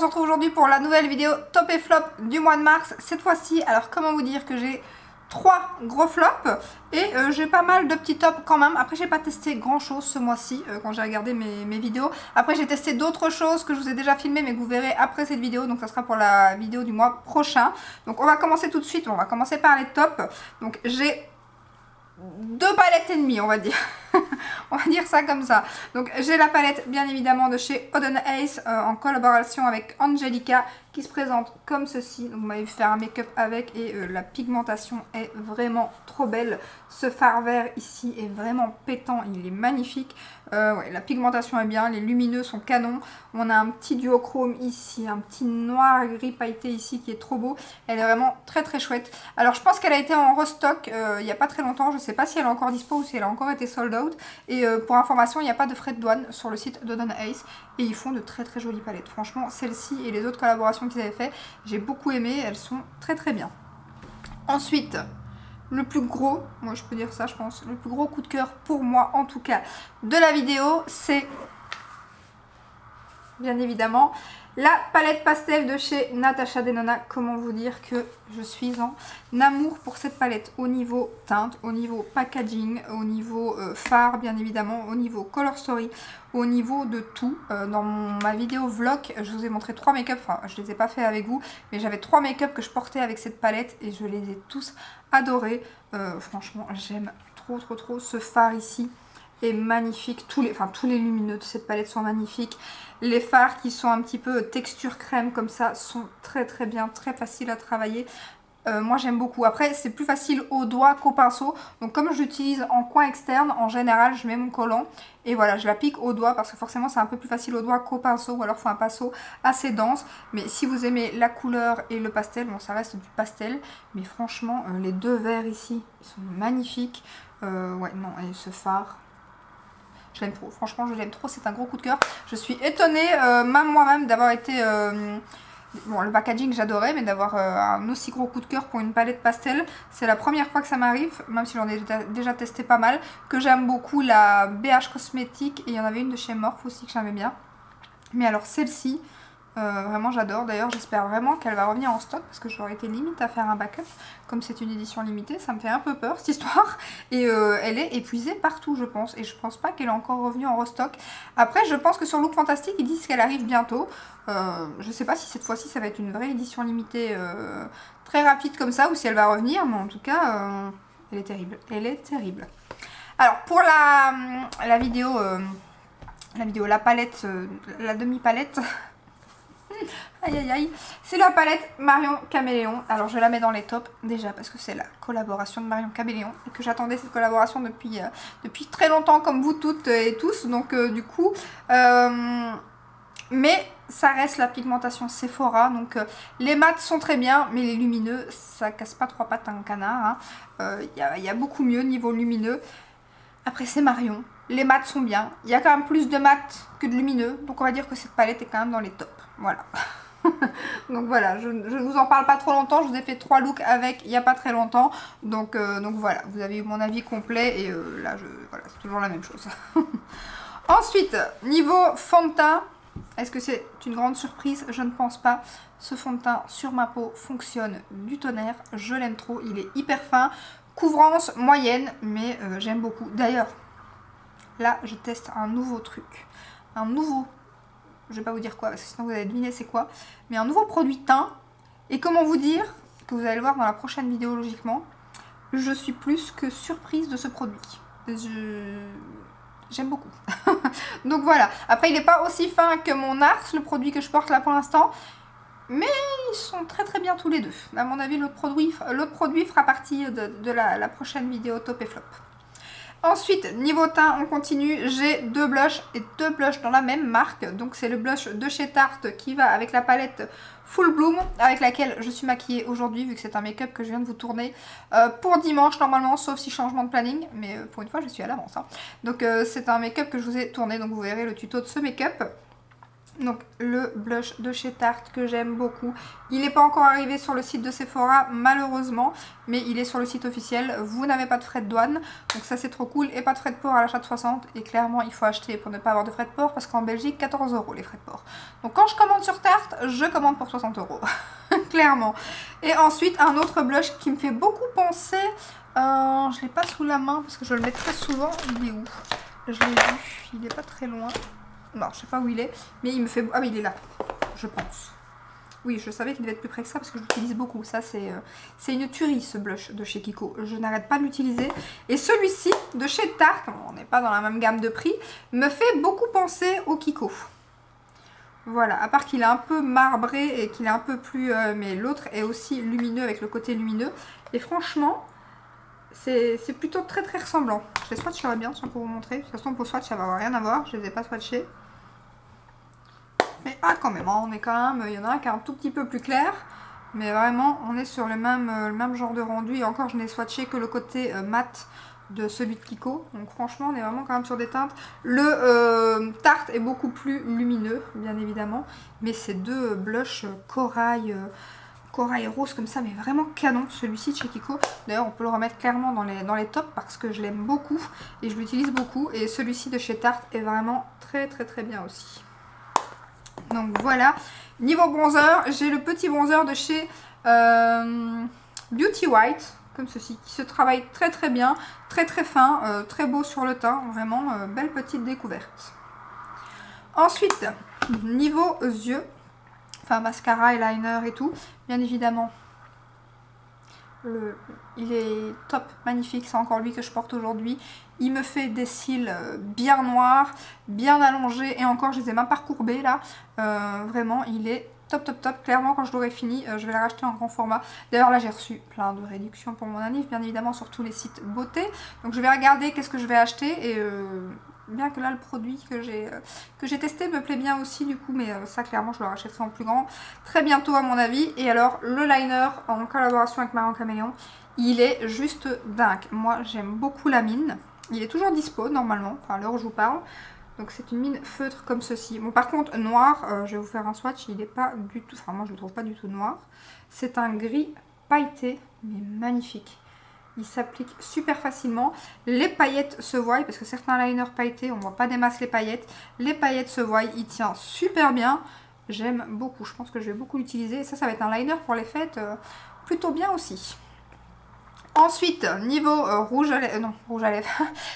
on se retrouve aujourd'hui pour la nouvelle vidéo top et flop du mois de mars. Cette fois-ci, alors comment vous dire que j'ai 3 gros flops et j'ai pas mal de petits tops quand même. Après j'ai pas testé grand chose ce mois-ci quand j'ai regardé mes vidéos. Après j'ai testé d'autres choses que je vous ai déjà filmées mais que vous verrez après cette vidéo. Donc ça sera pour la vidéo du mois prochain. Donc on va commencer tout de suite, on va commencer par les tops. Donc j'ai 2 palettes et demie on va dire. On va dire ça comme ça. Donc j'ai la palette bien évidemment de chez Oden Ace en collaboration avec Angelica qui se présente comme ceci. Donc vous m'avez vu faire un make-up avec et la pigmentation est vraiment trop belle. Ce fard vert ici est vraiment pétant, il est magnifique. Ouais, la pigmentation est bien, les lumineux sont canons. On a un petit duochrome ici, un petit noir gris pailleté ici qui est trop beau. Elle est vraiment très très chouette. Alors je pense qu'elle a été en restock il n'y a pas très longtemps. Je ne sais pas si elle est encore dispo ou si elle a encore été sold out. Et pour information, il n'y a pas de frais de douane sur le site d'Oden Ace. Et ils font de très très jolies palettes. Franchement, celle-ci et les autres collaborations qu'ils avaient fait, j'ai beaucoup aimé. Elles sont très très bien. Ensuite, le plus gros, moi je peux dire ça je pense, le plus gros coup de cœur pour moi en tout cas de la vidéo, c'est bien évidemment la palette pastel de chez Natasha Denona. Comment vous dire que je suis en amour pour cette palette au niveau teinte, au niveau packaging, au niveau fard bien évidemment, au niveau color story, au niveau de tout. Dans ma vidéo vlog, je vous ai montré 3 make-up, enfin je les ai pas fait avec vous, mais j'avais 3 make-up que je portais avec cette palette et je les ai tous adorés. Franchement j'aime trop ce fard ici. Est magnifique, tous les lumineux de cette palette sont magnifiques. Les fards qui sont un petit peu texture crème comme ça sont très très bien, très faciles à travailler. Moi j'aime beaucoup. Après c'est plus facile au doigt qu'au pinceau. Donc comme je l'utilise en coin externe, en général je mets mon collant. Et voilà, je l'applique au doigt parce que forcément c'est un peu plus facile au doigt qu'au pinceau. Ou alors il faut un pinceau assez dense. Mais si vous aimez la couleur et le pastel, bon ça reste du pastel. Mais franchement les deux verts ici, ils sont magnifiques. Ouais non, et ce fard... je l'aime trop, franchement je l'aime trop, c'est un gros coup de cœur. Je suis étonnée, même moi-même, d'avoir été... bon, le packaging j'adorais, mais d'avoir un aussi gros coup de cœur pour une palette pastel. C'est la première fois que ça m'arrive, même si j'en ai déjà testé pas mal. Que j'aime beaucoup la BH Cosmétique, et il y en avait une de chez Morphe aussi que j'aimais bien. Mais alors celle-ci... vraiment j'adore, d'ailleurs j'espère vraiment qu'elle va revenir en stock parce que j'aurais été limite à faire un backup. Comme c'est une édition limitée, ça me fait un peu peur cette histoire. Et elle est épuisée partout je pense, et je pense pas qu'elle est encore revenue en restock. Après je pense que sur Look Fantastic ils disent qu'elle arrive bientôt. Je sais pas si cette fois-ci ça va être une vraie édition limitée très rapide comme ça ou si elle va revenir, mais en tout cas elle est terrible, elle est terrible. Alors pour la vidéo, la palette, la demi-palette... Aïe aïe aïe, c'est la palette Marion Caméléon. Alors je la mets dans les tops déjà parce que c'est la collaboration de Marion Caméléon et que j'attendais cette collaboration depuis très longtemps comme vous toutes et tous. Donc du coup, mais ça reste la pigmentation Sephora. Donc les mats sont très bien, mais les lumineux ça casse pas 3 pattes à un canard. Il y a beaucoup mieux niveau lumineux. Après c'est Marion, les mats sont bien. Il y a quand même plus de mats que de lumineux. Donc on va dire que cette palette est quand même dans les tops. Voilà. Donc voilà, je ne vous en parle pas trop longtemps. Je vous ai fait 3 looks avec il n'y a pas très longtemps. Donc voilà, vous avez eu mon avis complet. Et là, voilà, c'est toujours la même chose. Ensuite, niveau fond de teint, est-ce que c'est une grande surprise? Je ne pense pas. Ce fond de teint sur ma peau fonctionne du tonnerre. Je l'aime trop, il est hyper fin. Couvrance moyenne, mais j'aime beaucoup. D'ailleurs, là, je teste un nouveau truc. Un nouveau... je vais pas vous dire quoi parce que sinon vous allez deviner c'est quoi. Mais un nouveau produit teint. Et comment vous dire, que vous allez le voir dans la prochaine vidéo logiquement, je suis plus que surprise de ce produit. J'aime beaucoup. Donc voilà. Après il n'est pas aussi fin que mon Nars, le produit que je porte là pour l'instant. Mais ils sont très très bien tous les deux. À mon avis l'autre produit fera partie de la prochaine vidéo top et flop. Ensuite, niveau teint, on continue. J'ai 2 blushs et 2 blushs dans la même marque. Donc c'est le blush de chez Tarte qui va avec la palette Full Bloom avec laquelle je suis maquillée aujourd'hui vu que c'est un make-up que je viens de vous tourner pour dimanche normalement, sauf si changement de planning. Mais pour une fois, je suis à l'avance. Donc c'est un make-up que je vous ai tourné, donc vous verrez le tuto de ce make-up. Donc le blush de chez Tarte que j'aime beaucoup. Il n'est pas encore arrivé sur le site de Sephora malheureusement, mais il est sur le site officiel. Vous n'avez pas de frais de douane, donc ça c'est trop cool. Et pas de frais de port à l'achat de 60. Et clairement il faut acheter pour ne pas avoir de frais de port parce qu'en Belgique 14 € les frais de port. Donc quand je commande sur Tarte, je commande pour 60 €. Clairement. Et ensuite un autre blush qui me fait beaucoup penser. Je ne l'ai pas sous la main parce que je le mets très souvent. Il est où? Je l'ai vu, il n'est pas très loin. Non, je sais pas où il est, mais il me fait... Ah oui, il est là, je pense. Oui, je savais qu'il devait être plus près que ça parce que je l'utilise beaucoup. Ça, c'est une tuerie, ce blush de chez Kiko. Je n'arrête pas de l'utiliser. Et celui-ci, de chez Tarte, on n'est pas dans la même gamme de prix, me fait beaucoup penser au Kiko. Voilà, à part qu'il est un peu marbré et qu'il est un peu plus... mais l'autre est aussi lumineux avec le côté lumineux. Et franchement... c'est plutôt très très ressemblant. Je les swatcherai bien pour vous montrer. De toute façon pour swatch ça va avoir rien à voir. Je les ai pas swatchés. Mais ah quand même, hein, on est quand même. Il y en a un qui est un tout petit peu plus clair. Mais vraiment on est sur le même genre de rendu. Et encore je n'ai swatché que le côté mat de celui de Kiko. Donc franchement on est vraiment quand même sur des teintes. Le Tarte est beaucoup plus lumineux bien évidemment. Mais ces deux blushs corail... corail rose comme ça, mais vraiment canon celui-ci de chez Kiko. D'ailleurs on peut le remettre clairement dans les tops parce que je l'aime beaucoup et je l'utilise beaucoup. Et celui-ci de chez Tarte est vraiment très très très bien aussi. Donc voilà, niveau bronzer, j'ai le petit bronzer de chez Beauty White, comme ceci, qui se travaille très très bien, très très fin, très beau sur le teint, vraiment belle petite découverte. Ensuite, niveau yeux, enfin mascara, eyeliner et tout, bien évidemment il est top, magnifique, c'est encore lui que je porte aujourd'hui. Il me fait des cils bien noirs, bien allongés et encore je les ai même pas recourbés là. Vraiment il est top top top. Clairement quand je l'aurai fini je vais la racheter en grand format. D'ailleurs là j'ai reçu plein de réductions pour mon anniv, bien évidemment sur tous les sites beauté. Donc je vais regarder qu'est-ce que je vais acheter et... bien que là le produit que j'ai testé me plaît bien aussi du coup, mais ça clairement je le rachèterai en plus grand très bientôt à mon avis. Et alors le liner en collaboration avec Marion Caméléon, il est juste dingue. Moi j'aime beaucoup la mine, il est toujours dispo normalement, enfin à l'heure où je vous parle. Donc c'est une mine feutre comme ceci. Bon par contre noir, je vais vous faire un swatch, il n'est pas du tout, enfin moi je le trouve pas du tout noir. C'est un gris pailleté mais magnifique. Il s'applique super facilement. Les paillettes se voient parce que certains liners pailletés, on ne voit pas des masses les paillettes. Les paillettes se voient, il tient super bien. J'aime beaucoup, je pense que je vais beaucoup l'utiliser. Et ça va être un liner pour les fêtes plutôt bien aussi. Ensuite, niveau rouge à lèvres, non, rouge à lèvres,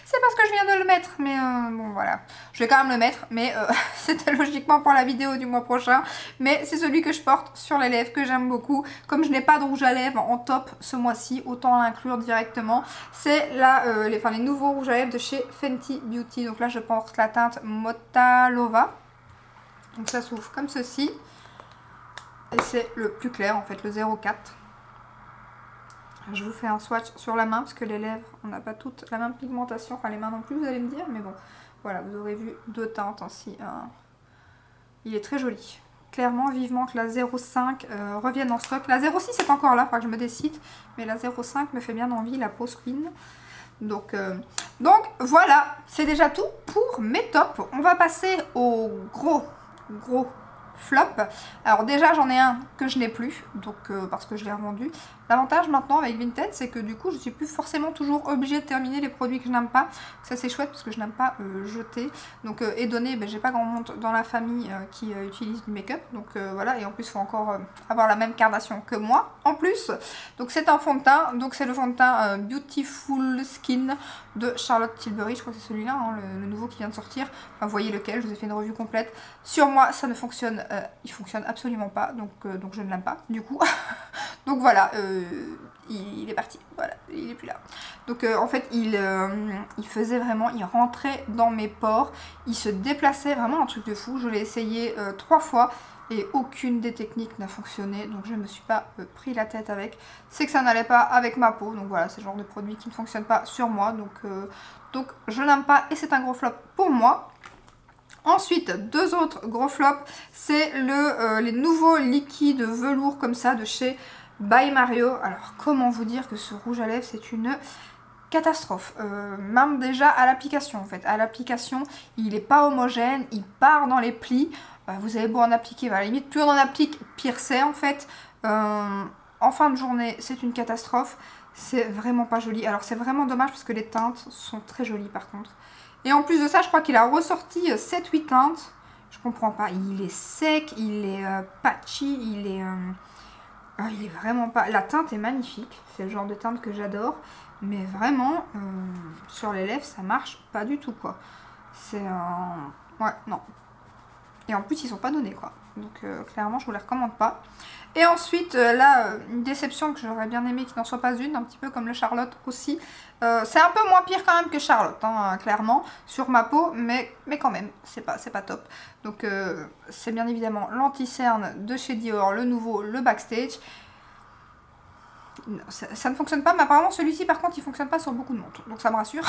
c'est parce que je viens de le mettre, mais bon voilà, je vais quand même le mettre, mais c'était logiquement pour la vidéo du mois prochain, mais c'est celui que je porte sur les lèvres, que j'aime beaucoup. Comme je n'ai pas de rouge à lèvres en top ce mois-ci, autant l'inclure directement. C'est les nouveaux rouges à lèvres de chez Fenty Beauty, donc là je porte la teinte Motalova, donc ça s'ouvre comme ceci, et c'est le plus clair en fait, le 04. Je vous fais un swatch sur la main parce que les lèvres, on n'a pas toutes la même pigmentation, enfin les mains non plus vous allez me dire, mais bon, voilà, vous aurez vu deux teintes ainsi. Il est très joli. Clairement, vivement que la 05 revienne en stock. La 06 est encore là, il faudra que je me décide, mais la 05 me fait bien envie, la Pose Queen. Donc voilà, c'est déjà tout pour mes tops. On va passer au gros flop. Alors déjà j'en ai un que je n'ai plus, donc parce que je l'ai revendu. L'avantage maintenant avec Vinted, c'est que du coup je suis plus forcément toujours obligée de terminer les produits que je n'aime pas. Ça c'est chouette parce que je n'aime pas jeter. Donc et donner, j'ai pas grand monde dans la famille qui utilise du make-up. Donc voilà, et en plus il faut encore avoir la même carnation que moi en plus. Donc c'est un fond de teint, donc c'est le fond de teint Beautiful Skin de Charlotte Tilbury. Je crois que c'est celui-là, hein, le nouveau qui vient de sortir. Enfin, vous voyez lequel, je vous ai fait une revue complète. Sur moi ça ne fonctionne, il fonctionne absolument pas, donc je ne l'aime pas du coup. Donc voilà, il est parti, voilà, il est plus là. Donc en fait il faisait vraiment, il rentrait dans mes pores, il se déplaçait, vraiment un truc de fou. Je l'ai essayé 3 fois et aucune des techniques n'a fonctionné, donc je ne me suis pas pris la tête avec. C'est que ça n'allait pas avec ma peau, donc voilà, c'est le genre de produit qui ne fonctionne pas sur moi, donc je n'aime pas et c'est un gros flop pour moi. Ensuite, deux autres gros flops, c'est les nouveaux liquides velours comme ça de chez By Mario. Alors comment vous dire que ce rouge à lèvres c'est une catastrophe, même déjà à l'application en fait. À l'application il n'est pas homogène, il part dans les plis, vous avez beau en appliquer, à la limite, plus on en applique, pire c'est en fait. En fin de journée, c'est une catastrophe. C'est vraiment pas joli. Alors c'est vraiment dommage parce que les teintes sont très jolies par contre. Et en plus de ça, je crois qu'il a ressorti 7-8 teintes. Je comprends pas. Il est sec, il est patchy, il est vraiment pas... La teinte est magnifique. C'est le genre de teinte que j'adore. Mais vraiment, sur les lèvres, ça marche pas du tout, quoi. C'est... Ouais, non. Et en plus, ils sont pas donnés, quoi. Donc, clairement, je vous les recommande pas. Et ensuite, là, une déception que j'aurais bien aimé qu'il n'en soit pas une, un petit peu comme le Charlotte aussi. C'est un peu moins pire quand même que Charlotte, hein, clairement, sur ma peau, mais quand même, c'est pas top. Donc, c'est bien évidemment l'anti-cerne de chez Dior, le nouveau, le Backstage. Ça ne fonctionne pas, mais apparemment celui-ci par contre il fonctionne pas sur beaucoup de montres, donc ça me rassure.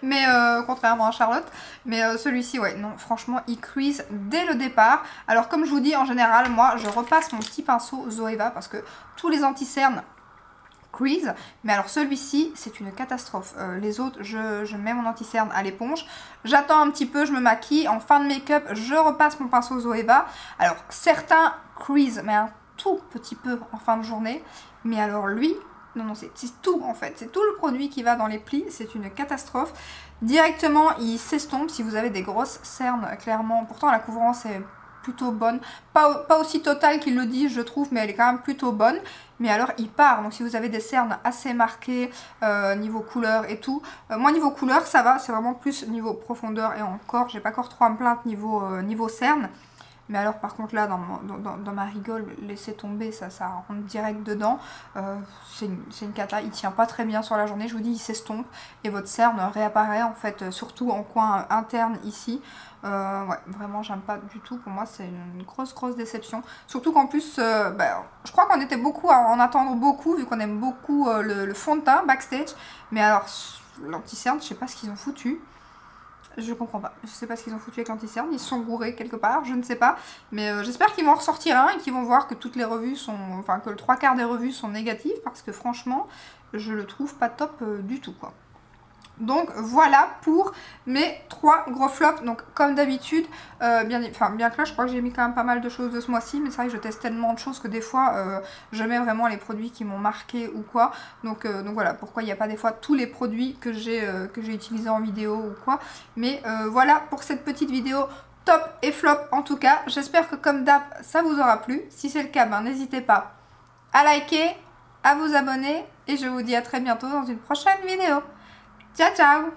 Mais contrairement à Charlotte, mais celui-ci ouais, non franchement il crease dès le départ. Alors comme je vous dis en général, moi je repasse mon petit pinceau Zoeva parce que tous les anti-cernes crease, mais alors celui-ci c'est une catastrophe. Les autres je mets mon anti-cerne à l'éponge, j'attends un petit peu, je me maquille, en fin de make-up je repasse mon pinceau Zoeva. Alors certains crease mais un tout petit peu en fin de journée, mais alors lui, non c'est tout en fait, c'est tout le produit qui va dans les plis, c'est une catastrophe. Directement il s'estompe si vous avez des grosses cernes, clairement. Pourtant la couvrance est plutôt bonne, pas aussi totale qu'il le dit je trouve, mais elle est quand même plutôt bonne. Mais alors il part, donc si vous avez des cernes assez marquées niveau couleur et tout, moi niveau couleur ça va, c'est vraiment plus niveau profondeur et encore, j'ai pas encore trop à me plaindre niveau cernes. Mais alors par contre là dans ma rigole, laissez tomber, ça rentre direct dedans. C'est une cata, il tient pas très bien sur la journée, je vous dis il s'estompe et votre cerne réapparaît en fait, surtout en coin interne ici. Ouais, vraiment j'aime pas du tout, pour moi c'est une grosse déception. Surtout qu'en plus, je crois qu'on était beaucoup à en attendre beaucoup, vu qu'on aime beaucoup le fond de teint Backstage. Mais alors l'anti-cerne, je sais pas ce qu'ils ont foutu. Je comprends pas, je sais pas ce qu'ils ont foutu avec l'anti-cerne, ils se sont gourés quelque part, je ne sais pas. Mais j'espère qu'ils vont en ressortir un et qu'ils vont voir que toutes les revues sont... Enfin que le 3/4 des revues sont négatives, parce que franchement, je le trouve pas top du tout quoi. Donc voilà pour mes 3 gros flops. Donc comme d'habitude, bien que là je crois que j'ai mis quand même pas mal de choses de ce mois-ci, mais c'est vrai que je teste tellement de choses que des fois je mets vraiment les produits qui m'ont marqué ou quoi. Donc voilà pourquoi il n'y a pas des fois tous les produits que j'ai utilisés en vidéo ou quoi. Mais voilà pour cette petite vidéo top et flop en tout cas. J'espère que comme d'hab ça vous aura plu. Si c'est le cas, n'hésitez pas à liker, à vous abonner et je vous dis à très bientôt dans une prochaine vidéo. Ciao ciao!